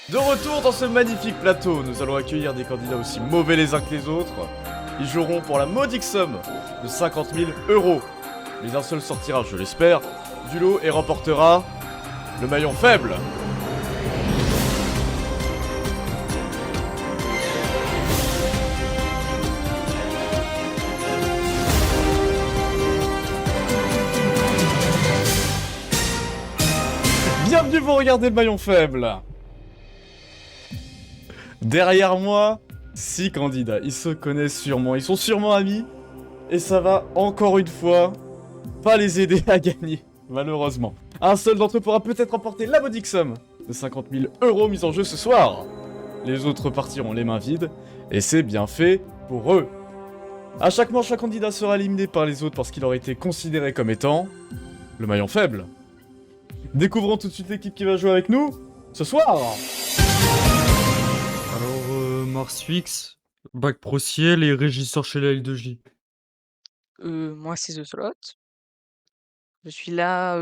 De retour dans ce magnifique plateau, nous allons accueillir des candidats aussi mauvais les uns que les autres. Ils joueront pour la modique somme de 50 000 euros. Mais un seul sortira, je l'espère, du lot et remportera le maillon faible. Bienvenue, vous regardez le maillon faible. Derrière moi, 6 candidats. Ils se connaissent sûrement, ils sont sûrement amis. Et ça va, encore une fois, pas les aider à gagner, malheureusement. Un seul d'entre eux pourra peut-être remporter la modique somme de 50 000 euros mise en jeu ce soir. Les autres partiront les mains vides, et c'est bien fait pour eux. À chaque manche, un candidat sera éliminé par les autres parce qu'il aurait été considéré comme étant le maillon faible. Découvrons tout de suite l'équipe qui va jouer avec nous ce soir. Alors, Mars Fix, Bac Pro Ciel et régisseur chez la L2J. Moi, c'est The Slot. Je suis là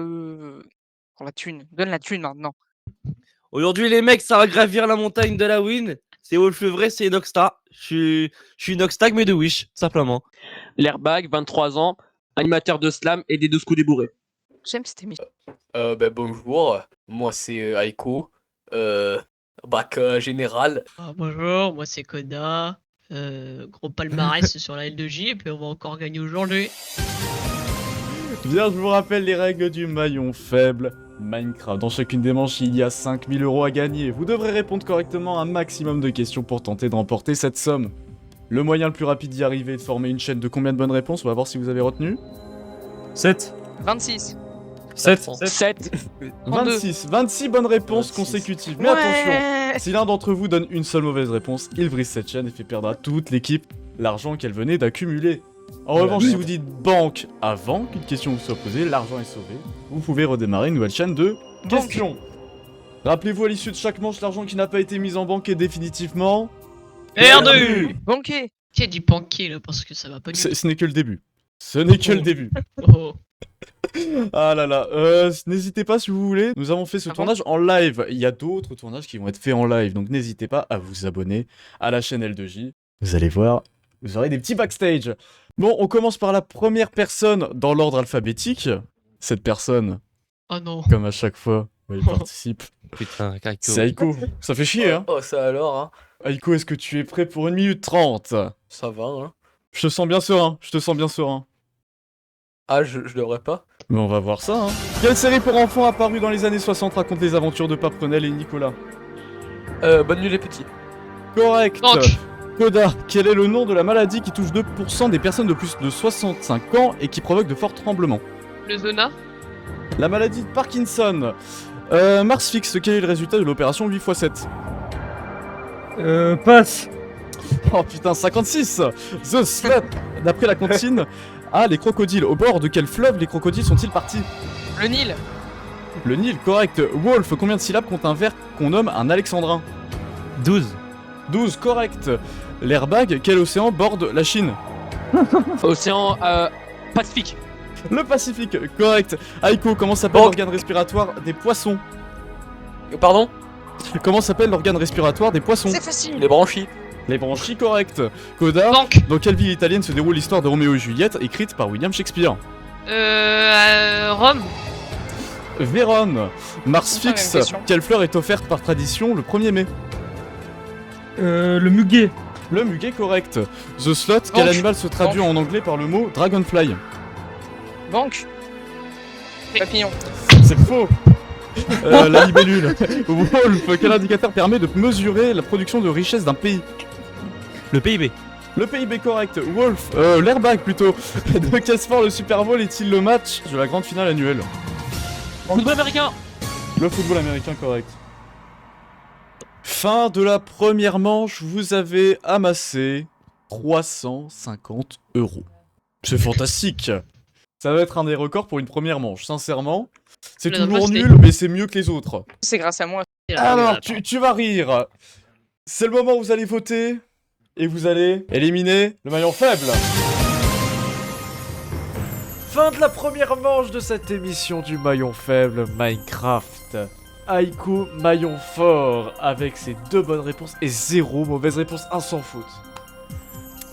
pour la thune. Donne la thune maintenant. Aujourd'hui, les mecs, ça va gravir la montagne de la win. C'est Wolf le vrai, c'est Noxta. Je suis Noxtag, mais de Wish, simplement. L'airbag, 23 ans, animateur de slam et des 12 coups débourrés. J'aime cette émission. Bonjour, moi c'est Aiko, bac général. Bonjour, moi c'est Koda. Gros palmarès sur la L2J et puis on va encore gagner aujourd'hui. Bien, je vous rappelle les règles du maillon faible Minecraft. Dans chacune des manches, il y a 5 000 euros à gagner. Vous devrez répondre correctement à un maximum de questions pour tenter de remporter cette somme. Le moyen le plus rapide d'y arriver est de former une chaîne de combien de bonnes réponses? On va voir si vous avez retenu. 7 26. 7 7, 26 bonnes réponses 26. consécutives. Mais attention, si l'un d'entre vous donne une seule mauvaise réponse, il brise cette chaîne et fait perdre à toute l'équipe l'argent qu'elle venait d'accumuler. En revanche, si vous dites banque avant qu'une question vous soit posée, l'argent est sauvé. Vous pouvez redémarrer une nouvelle chaîne de questions. Rappelez-vous, à l'issue de chaque manche, l'argent qui n'a pas été mis en banque est définitivement Perdu. Banquet. Qui a dit banquier là parce que ça va pas du tout. Ce n'est que le début. Ce n'est que le début. Oh. Ah là là, n'hésitez pas si vous voulez, nous avons fait ce tournage en live. Il y a d'autres tournages qui vont être faits en live, donc n'hésitez pas à vous abonner à la chaîne L2J. Vous allez voir, vous aurez des petits backstage. Bon, on commence par la première personne dans l'ordre alphabétique. Cette personne, Oh non. comme à chaque fois, elle participe. Putain, Kaiko. C'est Aiko. Ça fait chier, hein. Oh, ça alors, hein. Aiko, est-ce que tu es prêt pour 1 minute 30? Ça va, hein. Je te sens bien serein, je te sens bien serein. Ah, je devrais pas. Mais on va voir ça, hein. Quelle série pour enfants apparue dans les années 60 raconte les aventures de Paprenel et Nicolas? Bonne nuit les petits. Correct. Banque. Koda, quel est le nom de la maladie qui touche 2% des personnes de plus de 65 ans et qui provoque de forts tremblements? Le Zona. La maladie de Parkinson. Mars Fix, quel est le résultat de l'opération 8x7? Passe Oh putain, 56. The Slut. D'après la comptine, les crocodiles. Au bord de quel fleuve les crocodiles sont-ils partis? Le Nil. Le Nil, correct. Wolf, combien de syllabes compte un vers qu'on nomme un alexandrin? 12. 12, correct. L'airbag, quel océan borde la Chine? Océan Pacifique. Le Pacifique, correct. Aiko, comment s'appelle Banque. l'organe respiratoire des poissons? Pardon? Comment s'appelle l'organe respiratoire des poissons? C'est facile. Les branchies. Les branchies, correct. Koda, Banque. dans quelle ville italienne se déroule l'histoire de Roméo et Juliette, écrite par William Shakespeare? Rome. Vérone. Mars C'est pas la Fix, même question. quelle fleur est offerte par tradition le 1er mai? Le muguet. Le muguet, correct. The Slot, quel Banque. animal se traduit en anglais par le mot dragonfly? Banque. Papillon. C'est faux. La libellule. Wolf, quel indicateur permet de mesurer la production de richesse d'un pays? Le PIB. Le PIB, correct. Wolf, l'airbag plutôt. De quel sport le Super Bowl est-il le match de la grande finale annuelle? Football américain. Le football américain, correct. Fin de la première manche, vous avez amassé 350 euros. C'est fantastique. Ça va être un des records pour une première manche, sincèrement. C'est Le toujours rester. nul, mais c'est mieux que les autres. C'est grâce à moi. Alors, tu vas rire. C'est le moment où vous allez voter et vous allez éliminer le maillon faible. Fin de la première manche de cette émission du maillon faible Minecraft. Aiko, maillon fort, avec ses 2 bonnes réponses et 0 mauvaise réponse, 1 sans faute.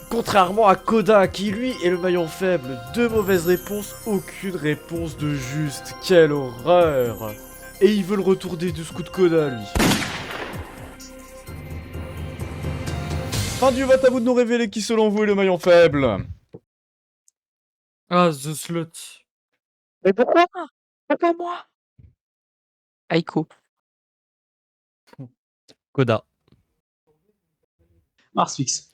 Contrairement à Koda, qui lui est le maillon faible, 2 mauvaises réponses, aucune réponse de juste. Quelle horreur! Et il veut le retour des 2 scouts de Koda, lui. Fin du vote, à vous de nous révéler qui selon vous est le maillon faible. Ah, The Slot. Mais pourquoi? Pourquoi moi? Aiko. Koda. Mars fixe.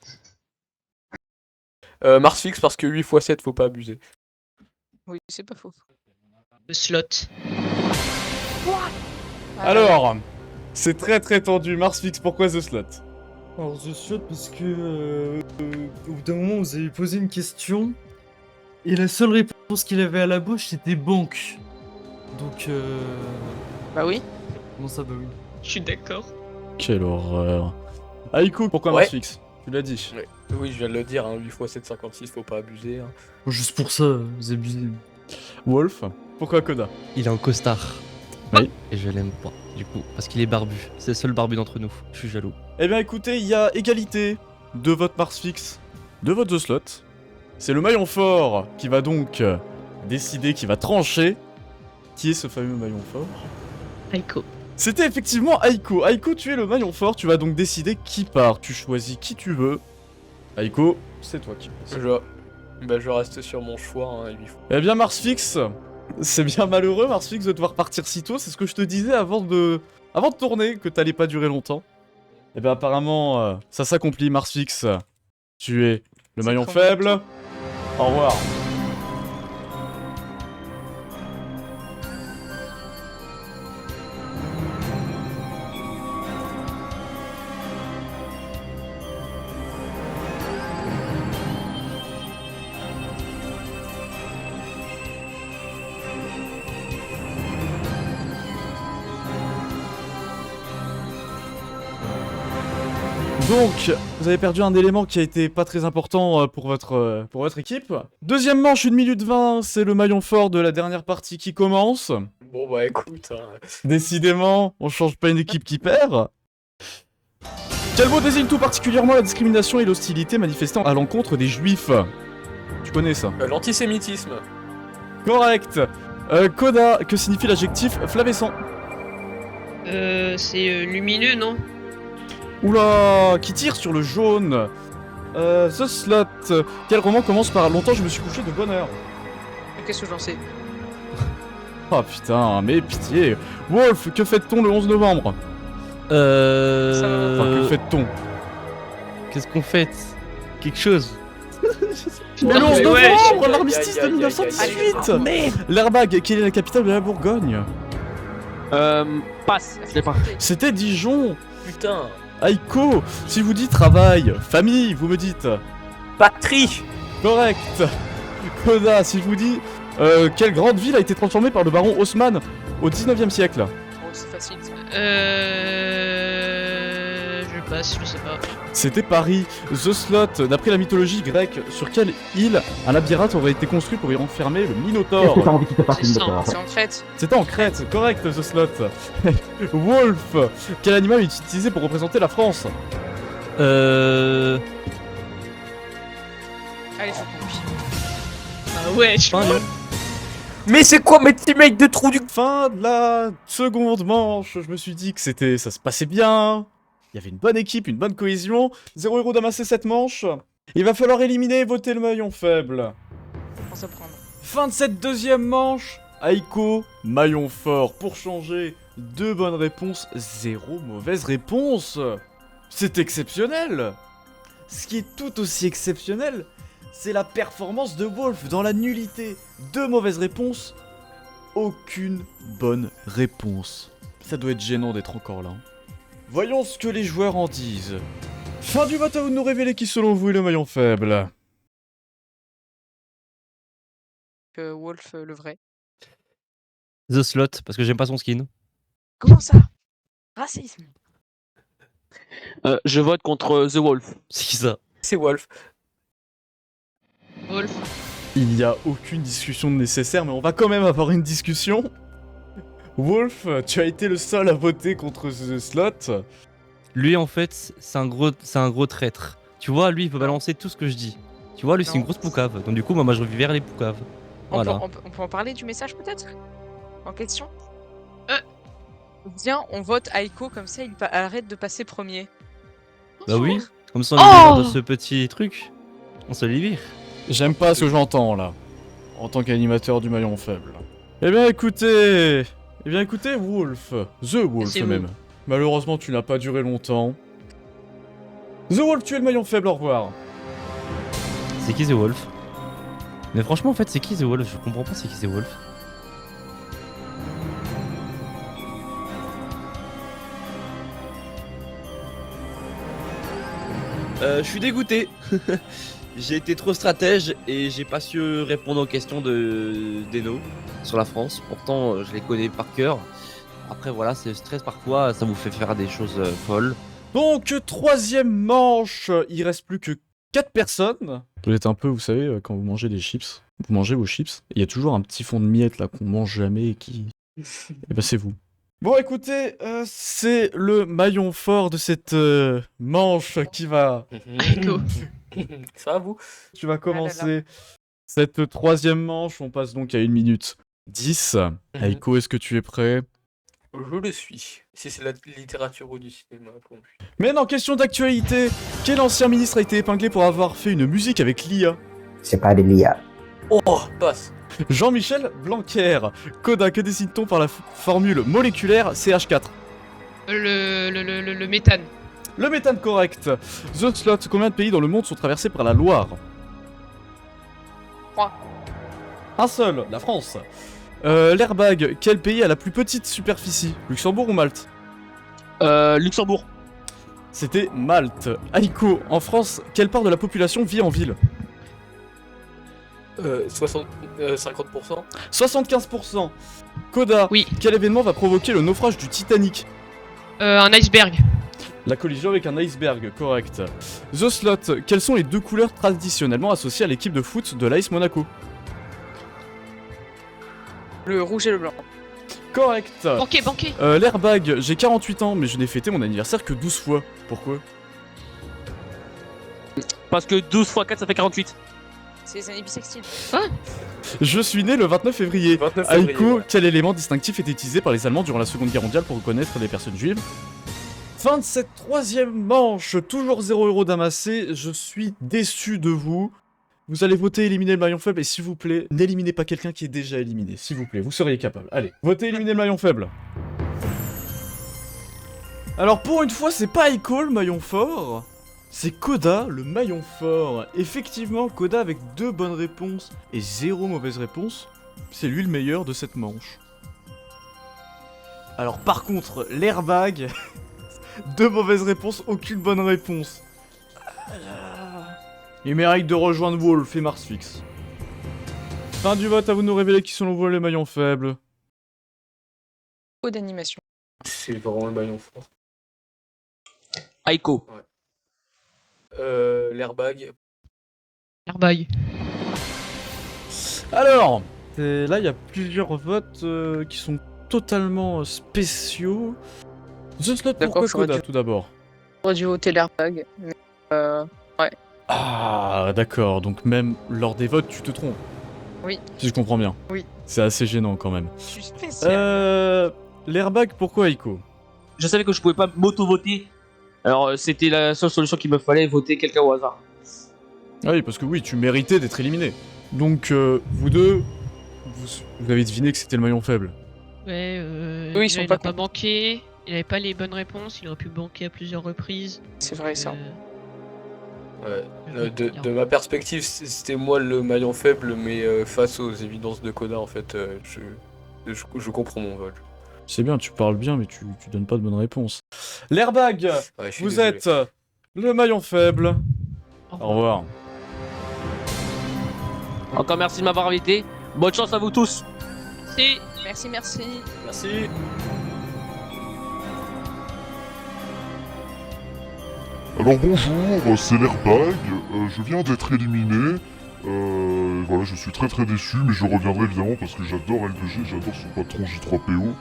Mars fixe parce que 8 x 7, faut pas abuser. Oui, c'est pas faux. Le slot. Alors, c'est très très tendu. Mars fixe, pourquoi The Slot? Alors, The Slot, parce que au bout d'un moment, vous avez posé une question, et la seule réponse qu'il avait à la bouche, c'était banque. Donc, Bah oui. comment ça, bah oui. Je suis d'accord. Quelle horreur. Aiko, pourquoi Ouais. Mars fixe? Tu l'as dit. Oui, je viens de le dire, hein, 8 x 7, 56, faut pas abuser. Hein. Juste pour ça, vous abusez. Wolf, pourquoi Koda? Il est en costard. Oui. Et je l'aime pas, du coup, parce qu'il est barbu. C'est le seul barbu d'entre nous. Je suis jaloux. Eh bien écoutez, il y a égalité. 2 votes Mars fixe, 2 votes The Slot. C'est le maillon fort qui va donc décider, qui va trancher. Qui est ce fameux maillon fort? Aiko. C'était effectivement Aiko. Aiko, tu es le maillon fort, tu vas donc décider qui part. Tu choisis qui tu veux. Aiko, c'est toi qui passes. Je reste sur mon choix, hein, 8 fois. Eh bien Mars fixe, c'est bien malheureux Mars fixe de devoir partir si tôt. C'est ce que je te disais avant de tourner, que t'allais pas durer longtemps. Eh bien apparemment, ça s'accomplit Mars fixe. Tu es le C'est maillon trop faible. Au revoir. Donc, vous avez perdu un élément qui a été pas très important pour votre équipe. Deuxième manche, 1 minute 20, c'est le maillon fort de la dernière partie qui commence. Bon bah écoute, hein. Décidément, on change pas une équipe qui perd. Quel mot désigne tout particulièrement la discrimination et l'hostilité manifestant à l'encontre des juifs? Tu connais ça? L'antisémitisme. Correct. Koda, que signifie l'adjectif flavescent? C'est lumineux, non? Oula, qui tire sur le jaune? The Slot. Quel roman commence par longtemps je me suis couché de bonne heure? Qu'est-ce que j'en sais? Oh putain, mais pitié. Wolf, que fête-t-on le 11 novembre? Enfin, que fête-t-on? Qu'est-ce qu'on fête? Quelque chose. Mais le 11 mais novembre, ouais, l'armistice de aïe, aïe, aïe, 1918. aïe, Mais L'Airbag, quelle est la capitale de la Bourgogne? Passe. Je l'ai pas. C'était Dijon. Putain. Aiko, si vous dites travail, famille, vous me dites. Patrie. Correct. Koda, si je vous dis quelle grande ville a été transformée par le baron Haussmann au 19e siècle? oh, c'est facile ça. Je passe, je sais pas. C'était Paris. The Slot, d'après la mythologie grecque, sur quelle île un labyrinthe aurait été construit pour y renfermer le Minotaure? C'est en Crète. C'était en Crète, correct The Slot. Wolf, quel animal est utilisé pour représenter la France? Allez, je compte. Ah ouais, je Mais c'est quoi mes teammates de trou du... Fin de la seconde manche, je me suis dit que ça se passait bien. Il y avait une bonne équipe, une bonne cohésion. 0 héros d'amassé cette manche. Il va falloir éliminer et voter le maillon faible. Pense à prendre. Fin de cette deuxième manche. Aiko, maillon fort. Pour changer, 2 bonnes réponses, 0 mauvaise réponse. C'est exceptionnel. Ce qui est tout aussi exceptionnel, c'est la performance de Wolf dans la nullité. 2 mauvaises réponses, aucune bonne réponse. Ça doit être gênant d'être encore là. Voyons ce que les joueurs en disent. Fin du vote, à vous de nous révéler qui selon vous est le maillon faible. Wolf, le vrai. The Slot, parce que j'aime pas son skin. Comment ça? Racisme. Je vote contre The Wolf. C'est qui ça? C'est Wolf. Wolf. Il n'y a aucune discussion nécessaire, mais on va quand même avoir une discussion. Wolf, tu as été le seul à voter contre The Slot. Lui, en fait, c'est un gros traître. Tu vois, lui, il peut balancer tout ce que je dis. Tu vois, lui, c'est une Non. grosse poucave. Donc, du coup, moi, je vers les poucaves. On, Voilà. on peut en parler du message peut-être en question Viens, on vote Aiko comme ça, arrête de passer premier. Bah oui. Comme ça, on Oh est de ce petit truc. On se libère. J'aime pas ce que j'entends là, en tant qu'animateur du maillon faible. Eh bien écoutez, Wolf, The Wolf C'est vous. même. Malheureusement, tu n'as pas duré longtemps. The Wolf, tu es le maillon faible, au revoir. C'est qui The Wolf? Mais franchement, en fait, c'est qui The Wolf? Je comprends pas c'est qui The Wolf. Je suis dégoûté. J'ai été trop stratège et j'ai pas su répondre aux questions de d'Eno sur la France. Pourtant, je les connais par cœur. Après, voilà, c'est le stress parfois, ça vous fait faire des choses folles. Donc, troisième manche, il reste plus que 4 personnes. Vous êtes un peu, vous savez, quand vous mangez des chips, vous mangez vos chips, il y a toujours un petit fond de miettes là qu'on mange jamais et qui... Et bah c'est vous. Bon écoutez, c'est le maillon fort de cette manche qui va... Aiko. Ça va, vous? Tu vas commencer cette troisième manche, on passe donc à 1 minute 10. Aiko, est-ce que tu es prêt? Je le suis. Si c'est la littérature ou du cinéma, pour lui. Mais non, question d'actualité. Quel ancien ministre a été épinglé pour avoir fait une musique avec l'IA? C'est pas de l'IA. Oh, passe. Jean-Michel Blanquer. Coda, que désigne-t-on par la formule moléculaire CH4? Le méthane. Le méthane correct. The Slot, combien de pays dans le monde sont traversés par la Loire? 3. Un seul, la France. L'airbag, quel pays a la plus petite superficie? Luxembourg ou Malte? Luxembourg. C'était Malte. Aiko, en France, quelle part de la population vit en ville? 50%. 75%. Coda, Oui. quel événement va provoquer le naufrage du Titanic? Un iceberg. La collision avec un iceberg, correct. The Slot, quelles sont les deux couleurs traditionnellement associées à l'équipe de foot de l'AS Monaco? Le rouge et le blanc. Correct. Banquet. L'airbag, j'ai 48 ans, mais je n'ai fêté mon anniversaire que 12 fois. Pourquoi? Parce que 12 x 4, ça fait 48. C'est les années bissextiles. Je suis né le 29 février. 29 février. Aiko, ouais. quel élément distinctif était utilisé par les Allemands durant la Seconde Guerre mondiale pour reconnaître les personnes juives? Fin de cette troisième manche, toujours 0 € d'amassé, je suis déçu de vous. Vous allez voter éliminer le maillon faible et s'il vous plaît, n'éliminez pas quelqu'un qui est déjà éliminé, s'il vous plaît, vous seriez capable. Allez, votez éliminer le maillon faible. Alors pour une fois, c'est pas Aiko le maillon fort, c'est Coda le maillon fort. Effectivement, Coda avec 2 bonnes réponses et 0 mauvaise réponse, c'est lui le meilleur de cette manche. Alors par contre, l'airbag, 2 mauvaises réponses, aucune bonne réponse. Il mérite de rejoindre Wolf et Marsfix. Fin du vote, à vous de nous révéler qui selon vous les maillons faibles. Trop d'animation. C'est vraiment le maillon fort. Aiko. L'airbag. Airbag. Alors, là il y a plusieurs votes qui sont totalement spéciaux. The Slot, D'accord, pourquoi j'aurais Coda dû- tout d'abord? J'aurais dû voter l'airbag. Mais Ah d'accord, donc même lors des votes tu te trompes. Oui. Si je comprends bien. Oui. C'est assez gênant quand même. je suis spécial. L'airbag, pourquoi Aiko? Je savais que je pouvais pas m'auto-voter. Alors c'était la seule solution qu'il me fallait, voter quelqu'un au hasard. Ah oui, parce que oui, tu méritais d'être éliminé. Donc, vous deux, vous avez deviné que c'était le maillon faible. Ouais, Oui, ils déjà, sont il pas a pas contents. banqué. Il avait pas les bonnes réponses. Il aurait pu banquer à plusieurs reprises. C'est vrai ça. Ouais. Oui, De clairement. ma perspective, c'était moi le maillon faible, mais face aux évidences de Coda, en fait, je comprends mon vol. C'est bien, tu parles bien, mais tu donnes pas de bonnes réponses. L'airbag, Ouais, je suis vous désolé. êtes le maillon faible. Au Au revoir. Encore merci de m'avoir invité. Bonne chance à vous tous. C'est Merci. Merci. Alors bonjour, c'est l'airbag, je viens d'être éliminé, voilà, je suis très déçu, mais je reviendrai évidemment parce que j'adore L2G, j'adore son patron J3PO,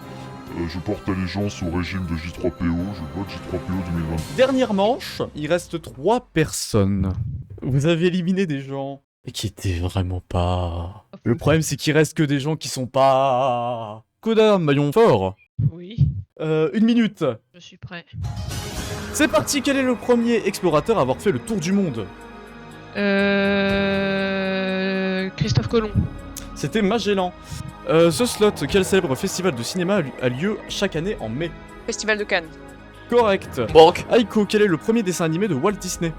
Je porte allégeance au régime de J3PO, je vote J3PO 2022. Dernière manche, il reste 3 personnes. Vous avez éliminé des gens qui étaient vraiment pas... Le problème, c'est qu'il reste que des gens qui sont pas... Koda, maillon fort. Oui, 1 minute. je suis prêt. C'est parti, quel est le premier explorateur à avoir fait le tour du monde? Christophe Colomb. C'était Magellan. The Slot, quel célèbre festival de cinéma a lieu chaque année en mai? Festival de Cannes. Correct. Banque. Aiko, quel est le premier dessin animé de Walt Disney?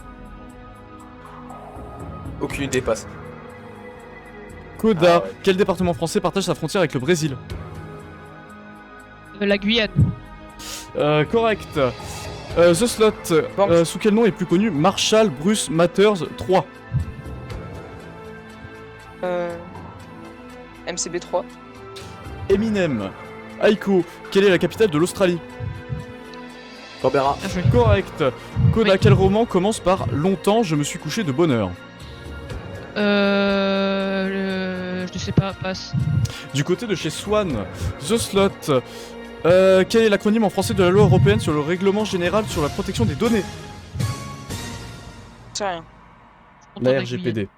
Aucune idée passe. Koda, Ah ouais. quel département français partage sa frontière avec le Brésil? La Guyane. Correct. The Slot, Banque. sous quel nom est plus connu Marshall Bruce Mathers 3? MCB3. Eminem. Aiko, quelle est la capitale de l'Australie? Canberra. Bien joué. Correct. Koda, Oui. quel roman commence par Longtemps je me suis couché de bonne heure? Je sais pas, passe. Du côté de chez Swan, The Slot, quel est l'acronyme en français de la loi européenne sur le règlement général sur la protection des données? C'est rien. La Guyane. RGPD.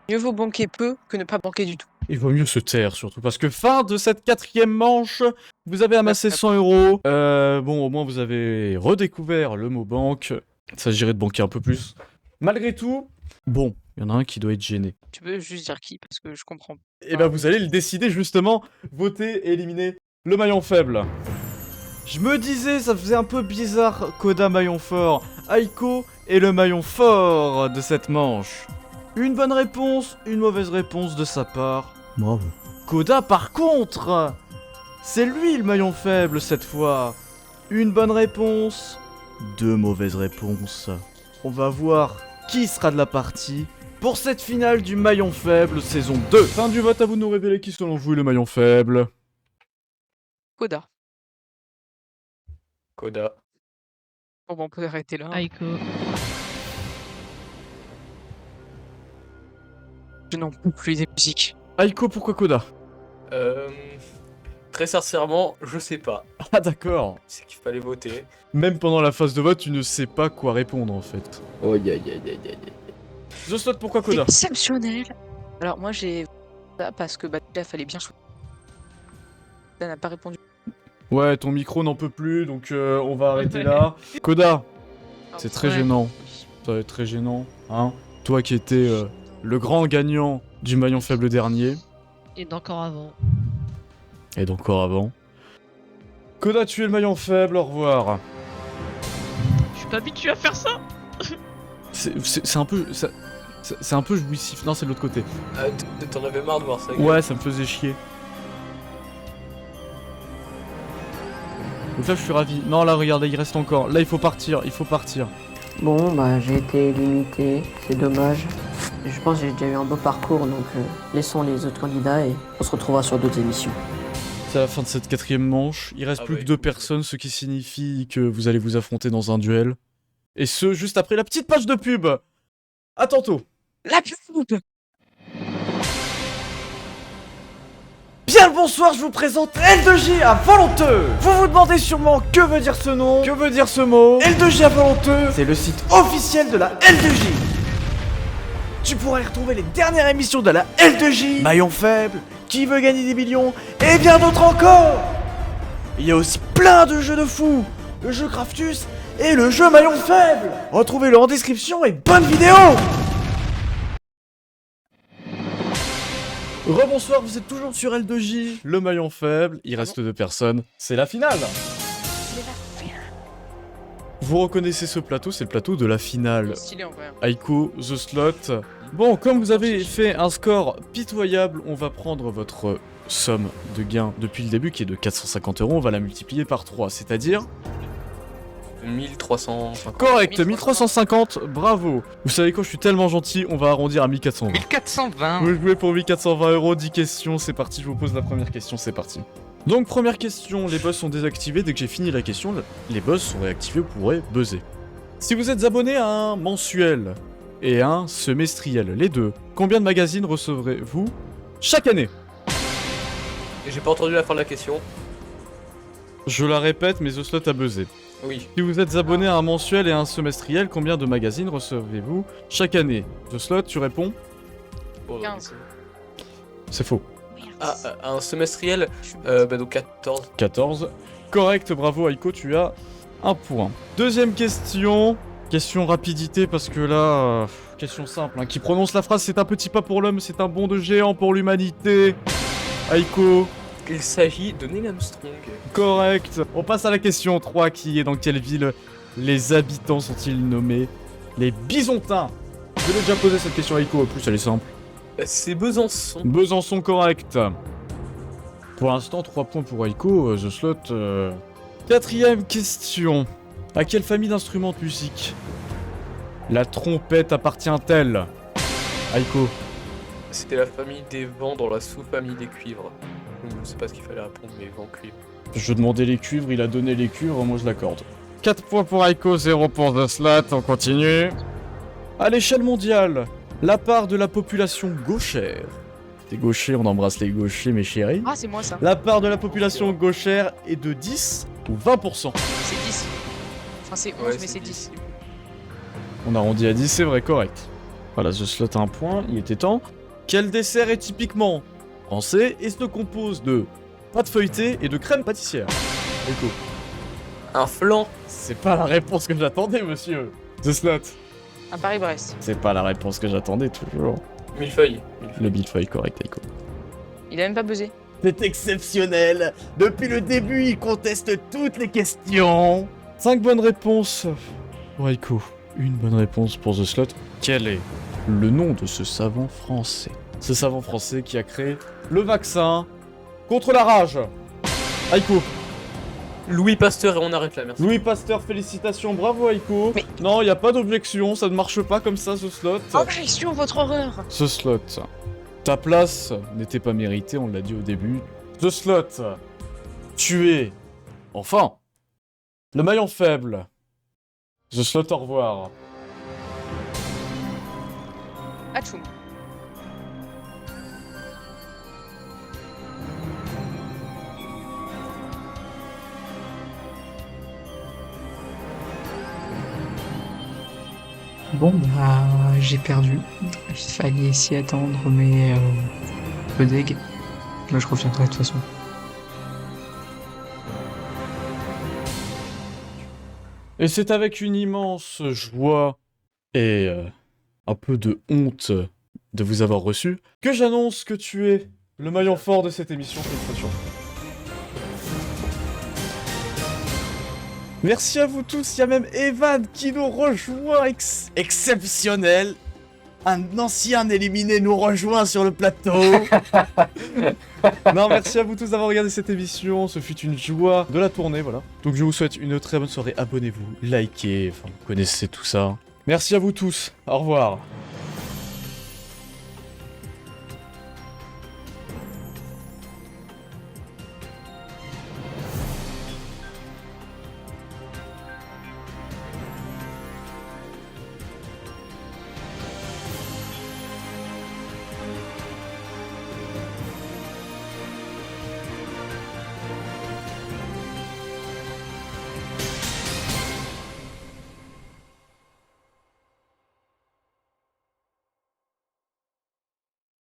Mieux vaut banquer peu que ne pas banquer du tout. Il vaut mieux se taire surtout, parce que fin de cette 4e manche, vous avez amassé 100 euros. Bon, au moins vous avez redécouvert le mot banque. Il s'agirait de banquer un peu plus. Malgré tout, bon, il y en a un qui doit être gêné. Tu peux juste dire qui, parce que je comprends. Et ben vous allez le décider justement, voter et éliminer le maillon faible. Je me disais, ça faisait un peu bizarre, Koda maillon fort, Aiko est le maillon fort de cette manche. Une bonne réponse, une mauvaise réponse de sa part. Bravo. Koda par contre, c'est lui le maillon faible cette fois. Une bonne réponse, 2 mauvaises réponses. On va voir qui sera de la partie pour cette finale du maillon faible saison 2. Fin du vote, à vous de nous révéler qui selon vous est le maillon faible. Koda. Koda. Bon, on peut arrêter là. Aiko. Je n'en peux plus des musiques. Aiko, pourquoi Koda? Très sincèrement, je sais pas. Ah d'accord. C'est qu'il fallait voter. Même pendant la phase de vote, tu ne sais pas quoi répondre en fait. Oh, aïe aïe aïe aïe aïe. The Slot, pourquoi Koda? Exceptionnel. Alors moi j'ai ça parce que bah déjà fallait bien choisir. Ça n'a pas répondu. Ouais, ton micro n'en peut plus, donc on va arrêter là. Koda, c'est très Ouais. gênant. Ça va être très gênant, hein. Toi qui étais le grand gagnant du maillon faible dernier, Et d'encore avant. et d'encore avant. Koda, tu es le maillon faible, au revoir. Je suis pas habitué à faire ça. C'est un peu... C'est un peu jouissif. Non, c'est de l'autre côté. T'en avais marre de voir ça. Ouais, ça me faisait chier. Donc là, je suis ravi. Non, là, regardez, il reste encore. Là, il faut partir, il faut partir. Bon, bah j'ai été limité, c'est dommage. Je pense que j'ai déjà eu un beau parcours, donc laissons les autres candidats et on se retrouvera sur d'autres émissions. C'est la fin de cette 4e manche. Il reste Ah plus ouais. que 2 personnes, ce qui signifie que vous allez vous affronter dans un duel. Et ce, juste après la petite page de pub. À tantôt. La pub. Bien le bonsoir, je vous présente L2J à Volonteux. Vous vous demandez sûrement que veut dire ce nom, que veut dire ce mot. L2J à Volonteux, c'est le site officiel de la L2J. Tu pourras y retrouver les dernières émissions de la L2J, Maillon Faible, Qui veut gagner des millions, et bien d'autres encore. Il y a aussi plein de jeux de fous, le jeu Craftus et le jeu Maillon Faible. Retrouvez-le en description et bonne vidéo. Rebonsoir, vous êtes toujours sur L2J, le maillon faible, il reste 2 personnes, c'est la finale. Vous reconnaissez ce plateau, c'est le plateau de la finale. Stylé en vrai. Aiko, The Slot. Bon, comme vous avez fait un score pitoyable, on va prendre votre somme de gain depuis le début qui est de 450 €, on va la multiplier par 3, c'est-à-dire 1350. correct, 1350, bravo. Vous savez quoi, je suis tellement gentil, on va arrondir à 1420. 1420. Vous jouez pour 1420 €, 10 questions, c'est parti, je vous pose la première question, c'est parti. Donc première question, les boss sont désactivés, dès que j'ai fini la question, les boss sont réactivés, vous pourrez buzzer. Si vous êtes abonné à un mensuel et un semestriel, les deux, combien de magazines recevrez-vous chaque année? J'ai pas entendu la fin de la question. Je la répète, mais The Slot a buzzé. Oui. Si vous êtes abonné à un mensuel et à un semestriel, combien de magazines recevez-vous chaque année? The Slot, tu réponds? Oh, 15. C'est faux. Ah, un semestriel, donc 14. 14. Correct, bravo Aiko, tu as un point. Deuxième question. Question rapidité, parce que là... question simple. Hein. Qui prononce la phrase « C'est un petit pas pour l'homme, c'est un bond de géant pour l'humanité » Aiko. Il s'agit de Neil Armstrong. Correct. On passe à la question 3 qui est dans quelle ville les habitants sont-ils nommés? Les Bisontins. Je l'ai déjà posé cette question à Aiko, en plus elle est simple. C'est Besançon. Besançon, correct. Pour l'instant, 3 points pour Aiko, The Slot. Quatrième question. À quelle famille d'instruments de musique la trompette appartient-elle? Aiko. C'était la famille des vents dans la sous-famille des cuivres. Je ne sais pas ce qu'il fallait répondre, mais vent cuivre. Je demandais les cuivres, il a donné les cuivres, moi je l'accorde. 4 points pour Aiko, 0 pour The Slot, on continue. À l'échelle mondiale, la part de la population gauchère. T'es gaucher, on embrasse les gauchers, mes chéris. Ah, c'est moi ça. La part de la population gauchère est de 10 ou 20%. C'est 10. Enfin, c'est 11, Ouais, mais c'est c'est 10. 10. On arrondit à 10, c'est vrai, correct. Voilà, The Slot a un point, il était temps. Quel dessert est typiquement français et se compose de pâte feuilletée et de crème pâtissière? Aiko. Un flan. C'est pas la réponse que j'attendais, monsieur. The Slot. Un Paris-Brest. C'est pas la réponse que j'attendais, toujours. Millefeuille. Le millefeuille, correct, Aiko. Il a même pas buzzé. C'est exceptionnel. Depuis le début, il conteste toutes les questions. 5 bonnes réponses pour Aiko. Une bonne réponse pour The Slot. Quel est le nom de ce savant français? Ce savant français qui a créé le vaccin contre la rage. Aiko. Louis Pasteur et on arrête là, merci. Louis Pasteur, félicitations, bravo Aiko. Mais- Non, y a pas d'objection, ça ne marche pas comme ça, The Slot. Objection, votre horreur. The Slot. Ta place n'était pas méritée, on l'a dit au début. The Slot. Tu es, enfin, le maillon faible. The Slot, au revoir. Atchoum. Bon, bah, j'ai perdu. Il fallait s'y attendre, mais peu deg. Moi, je reviendrai de toute façon. Et c'est avec une immense joie et un peu de honte de vous avoir reçu que j'annonce que tu es le maillon fort de cette émission. Félicitations. Merci à vous tous, il y a même Evan qui nous rejoint, exceptionnel. Un ancien éliminé nous rejoint sur le plateau. Non, merci à vous tous d'avoir regardé cette émission, ce fut une joie de la tournée, voilà. Donc je vous souhaite une très bonne soirée, abonnez-vous, likez, enfin vous connaissez tout ça. Merci à vous tous, au revoir.